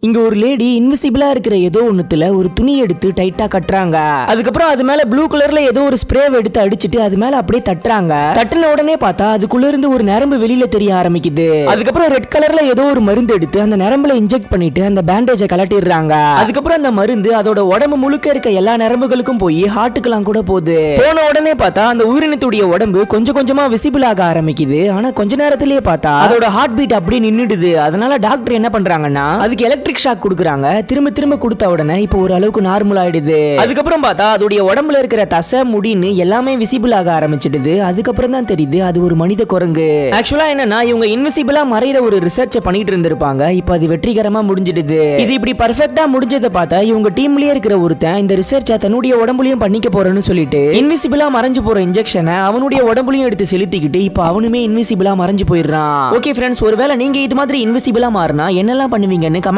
இங்க ஒரு லேடி இன்விசிபிளா இருக்கிற ஏதோ ஒண்ணுத்துல ஒரு துணி எடுத்து டைட்டா கட்டுறாங்க. அதுக்கப்புறம் அது மேல ப்ளூ கலர்ல ஏதோ ஒரு ஸ்ப்ரேவை எடுத்து அடிச்சிட்டு அது மேல அப்படியே தட்டுறாங்க. தட்டின உடனே பார்த்தா அதுக்குள்ள இருந்து ஒரு நரம்பு வெளியில தெரிய ஆரம்பிக்குது. அதுக்கப்புறம் ரெட் கலர்ல ஏதோ ஒரு மருந்து எடுத்து அந்த நரம்புல இன்ஜெக்ட் பண்ணிட்டு அந்த பேண்டேஜை கலட்டிடுறாங்க. அதுக்கப்புறம் அந்த மருந்து அதோட உடம்பு முழுக்க இருக்க எல்லா நரம்புகளுக்கும் போய் ஹார்ட்டுக்கெல்லாம் கூட போகுது. போன உடனே பார்த்தா அந்த உயிரினத்துடைய உடம்பு கொஞ்சம் கொஞ்சமா விசிபிள் ஆக ஆரம்பிக்குது. ஆனா கொஞ்ச நேரத்திலேயே பார்த்தா அதோட ஹார்ட் பீட் அப்படியே நின்னுடுது. அதனால டாக்டர் என்ன பண்றாங்கன்னா அதுக்கு எலக்ட்ரிக் ஷாக் கொடுக்குறாங்க. திரும்ப திரும்ப கொடுத்த உடனே இப்போ ஒரு அளவுக்கு நார்மல் ஆயிடுது. அதுக்கப்புறம் பார்த்தா அதோடைய உடம்புல இருக்கிற தசை முடின்னு எல்லாமே விசிபிள் ஆக ஆரம்பிச்சிடுது. அதுக்கப்புறம் தான் தெரியுது அது ஒரு மனித குரங்கு. ஆக்சுவலா என்னன்னா இவங்க இன்விசிபிளா மறையிற ஒரு ரிசர்ச் பண்ணிட்டு இருந்திருப்பாங்க. இப்போ அது வெற்றிகரமா முடிஞ்சிடுது. இது இப்படி பர்ஃபெக்ட்டா முடிஞ்சதை பார்த்தா இவங்க டீம்லயே இருக்கிற ஒருத்தன் இந்த ரிசர்ச்சை தன்னுடைய உடம்புலயும் பண்ணிக்க போறேன்னு சொல்லிட்டு இன்விசிபிளா மறைஞ்சு போற இன்ஜெக்ஷனை அவனுடைய உடம்புலயும் எடுத்து செலுத்திக்கிட்டு இப்போ அவனுமே இன்விசிபிளா மறைஞ்சு போயிடுறான். ஓகே ஃப்ரெண்ட்ஸ், ஒருவேளை நீங்க இது மாதிரி இன்விசிபிளா மாறினா என்னெல்லாம் பண்ணுவீங்கன்னு